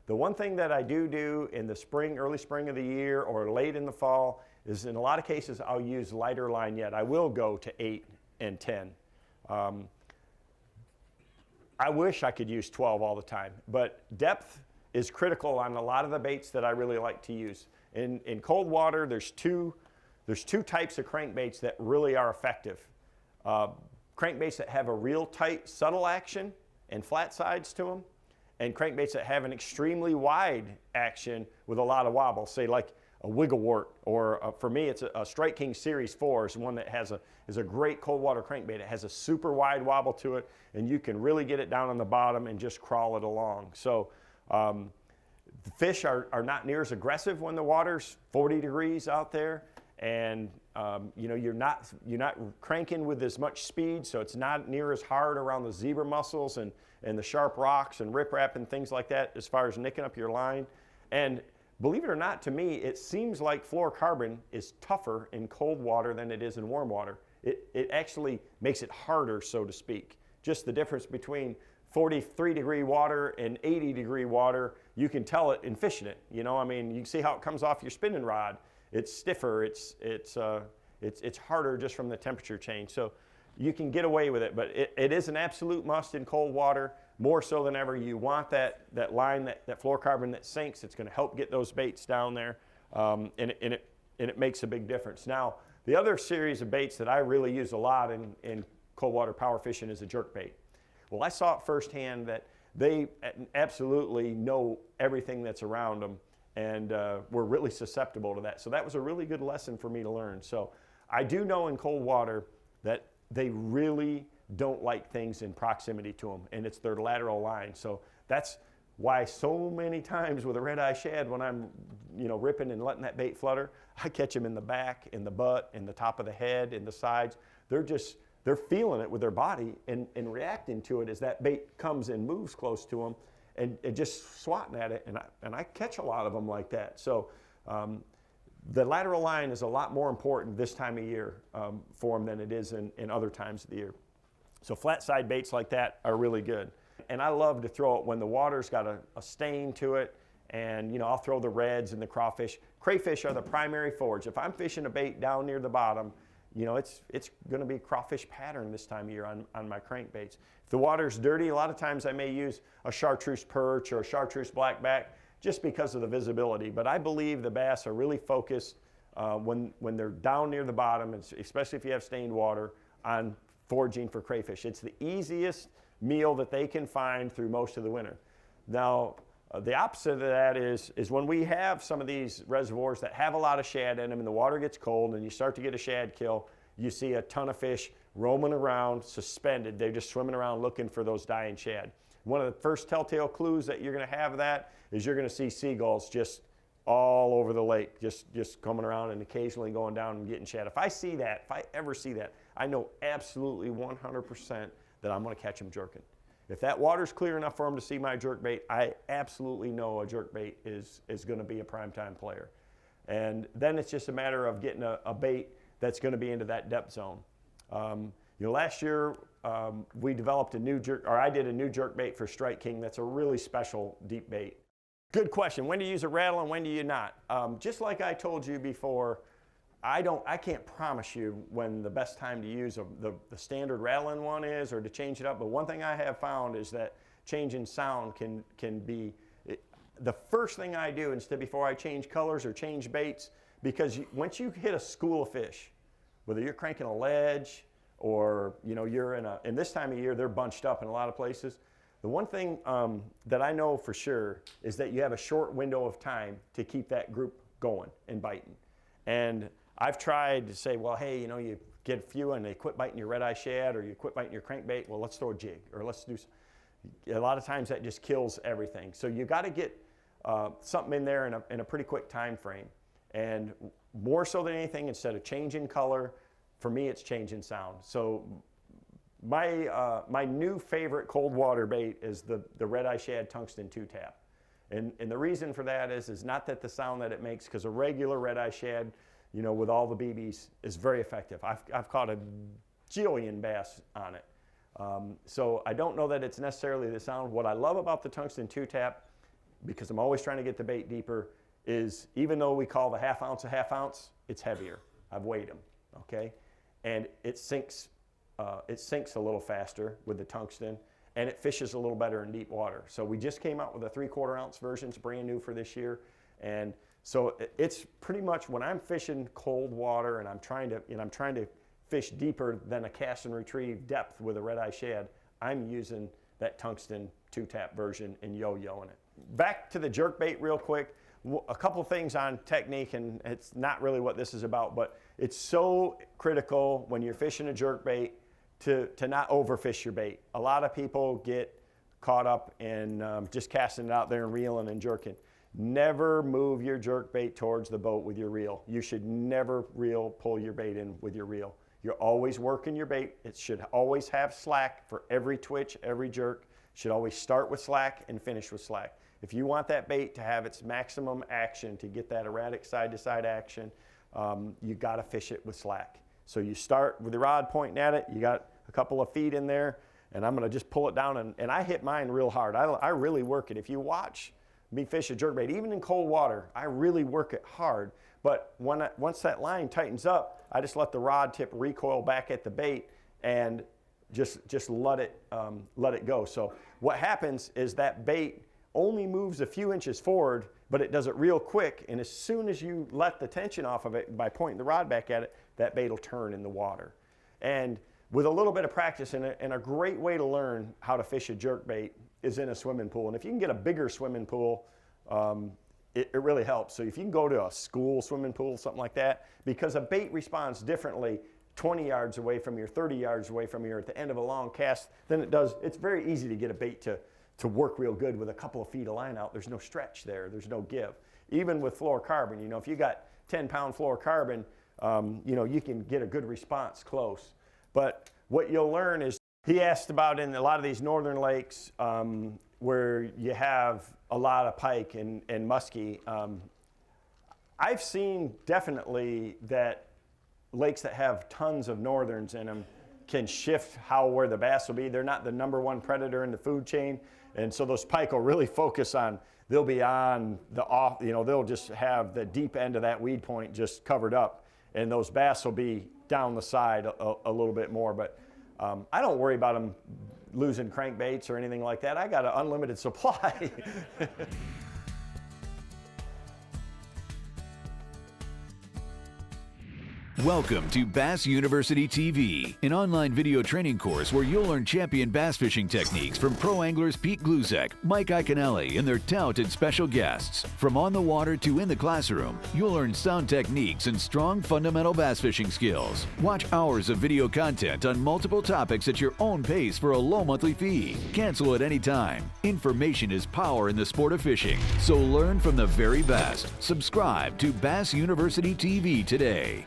The one thing that I do in the spring, early spring of the year or late in the fall is in a lot of cases I'll use lighter line yet. I will go to 8 and 10. I wish I could use 12 all the time, but depth is critical on a lot of the baits that I really like to use. In cold water, there's two types of crankbaits that really are effective. Crankbaits that have a real tight, subtle action and flat sides to them, and crankbaits that have an extremely wide action with a lot of wobble, say like a wigglewort, or for me it's a Strike King Series 4 is one that is a great cold water crankbait. It has a super wide wobble to it, and you can really get it down on the bottom and just crawl it along. So the fish are not near as aggressive when the water's 40 degrees out there, and you know, you're not cranking with as much speed, so it's not near as hard around the zebra mussels and the sharp rocks and riprap and things like that as far as nicking up your line. And believe it or not, to me, it seems like fluorocarbon is tougher in cold water than it is in warm water. It actually makes it harder, so to speak. Just the difference between 43 degree water and 80 degree water, you can tell it in fishing it. You know, I mean, you can see how it comes off your spinning rod. It's stiffer, it's harder just from the temperature change. So you can get away with it, but it is an absolute must in cold water, more so than ever. You want that line, that fluorocarbon that sinks. It's going to help get those baits down there, and it makes a big difference. Now, the other series of baits that I really use a lot in cold water power fishing is a jerk bait. Well, I saw it firsthand that they absolutely know everything that's around them, and we're really susceptible to that. So that was a really good lesson for me to learn. So I do know in cold water that they really don't like things in proximity to them, and it's their lateral line. So that's why so many times with a red-eye shad, when I'm, you know, ripping and letting that bait flutter, I catch them in the back, in the butt, in the top of the head, in the sides. They're feeling it with their body and reacting to it as that bait comes and moves close to them, and just swatting at it, and I catch a lot of them like that. So the lateral line is a lot more important this time of year for them than it is in other times of the year. So flat side baits like that are really good. And I love to throw it when the water's got a stain to it, and you know, I'll throw the reds and the crawfish. Crayfish are the primary forage. If I'm fishing a bait down near the bottom, you know, it's going to be crawfish pattern this time of year on my crankbaits. If the water's dirty, a lot of times I may use a chartreuse perch or a chartreuse blackback just because of the visibility. But I believe the bass are really focused when they're down near the bottom, and especially if you have stained water, on foraging for crayfish. It's the easiest meal that they can find through most of the winter. Now, the opposite of that is when we have some of these reservoirs that have a lot of shad in them and the water gets cold and you start to get a shad kill, you see a ton of fish roaming around suspended. They're just swimming around looking for those dying shad. One of the first telltale clues that you're going to have of that is you're going to see seagulls just all over the lake, just coming around and occasionally going down and getting shad. If I see that, if I ever see that, I know absolutely 100% that I'm going to catch them jerking. If that water's clear enough for them to see my jerkbait, I absolutely know a jerkbait is going to be a primetime player. And then it's just a matter of getting a bait that's going to be into that depth zone. You know, last year we developed a new I did a new jerkbait for Strike King that's a really special deep bait. Good question. When do you use a rattle and when do you not? Just like I told you before, I can't promise you when the best time to use the standard rattling one is, or to change it up. But one thing I have found is that changing sound can be the first thing I do before I change colors or change baits, because once you hit a school of fish, whether you're cranking a ledge or you know you're in this time of year they're bunched up in a lot of places. The one thing that I know for sure is that you have a short window of time to keep that group going and biting. And I've tried to say, well, hey, you know, you get a few and they quit biting your red-eye shad or you quit biting your crankbait, well, let's throw a jig or let's do a lot of times that just kills everything. So you got to get something in there in a pretty quick time frame. And more so than anything, instead of changing color, for me it's changing sound. So my new favorite cold water bait is the red-eye shad tungsten 2-tap. And the reason for that is not that the sound that it makes, because a regular red-eye shad, you know, with all the BBs is very effective. I've caught a jillion bass on it. So I don't know that it's necessarily the sound. What I love about the tungsten 2-tap because I'm always trying to get the bait deeper, is even though we call the half ounce a half ounce, it's heavier. I've weighed them, okay? And it sinks a little faster with the tungsten, and it fishes a little better in deep water. So we just came out with a 3/4 ounce version. It's brand new for this year. And so it's pretty much when I'm fishing cold water and I'm trying to fish deeper than a cast and retrieve depth with a red-eye shad, I'm using that tungsten 2-tap version and yo-yoing it. Back to the jerkbait real quick. A couple things on technique, and it's not really what this is about, but it's so critical when you're fishing a jerkbait to not overfish your bait. A lot of people get caught up in just casting it out there and reeling and jerking. Never move your jerkbait towards the boat with your reel. You should never pull your bait in with your reel. You're always working your bait. It should always have slack for every twitch, every jerk. Should always start with slack and finish with slack. If you want that bait to have its maximum action, to get that erratic side-to-side action, you got to fish it with slack. So you start with the rod pointing at it, you got a couple of feet in there, and I'm going to just pull it down, and I hit mine real hard. I really work it. If you watch me fish a jerkbait, even in cold water, I really work it hard. But once that line tightens up, I just let the rod tip recoil back at the bait and just let it go. So what happens is that bait only moves a few inches forward, but it does it real quick, and as soon as you let the tension off of it by pointing the rod back at it, that bait will turn in the water. And with a little bit of practice, and a great way to learn how to fish a jerkbait is in a swimming pool. And if you can get a bigger swimming pool, it really helps. So if you can go to a school swimming pool, something like that, because a bait responds differently 20 yards away from you, 30 yards away from you, or at the end of a long cast than it does. It's very easy to get a bait to work real good with a couple of feet of line out. There's no stretch there. There's no give. Even with fluorocarbon, you know, if you got 10-pound fluorocarbon, you know, you can get a good response close. But what you'll learn is, he asked about in a lot of these northern lakes where you have a lot of pike and muskie. I've seen definitely that lakes that have tons of northerns in them can shift where the bass will be. They're not the #1 predator in the food chain. And so those pike will really focus on, they'll be on the off, you know, they'll just have the deep end of that weed point just covered up. And those bass will be down the side a little bit more. But I don't worry about them losing crankbaits or anything like that. I got an unlimited supply. Welcome to Bass University TV, an online video training course where you'll learn champion bass fishing techniques from pro anglers Pete Glusek, Mike Iaconelli, and their talented special guests. From on the water to in the classroom, you'll learn sound techniques and strong fundamental bass fishing skills. Watch hours of video content on multiple topics at your own pace for a low monthly fee. Cancel at any time. Information is power in the sport of fishing, so learn from the very best. Subscribe to Bass University TV today.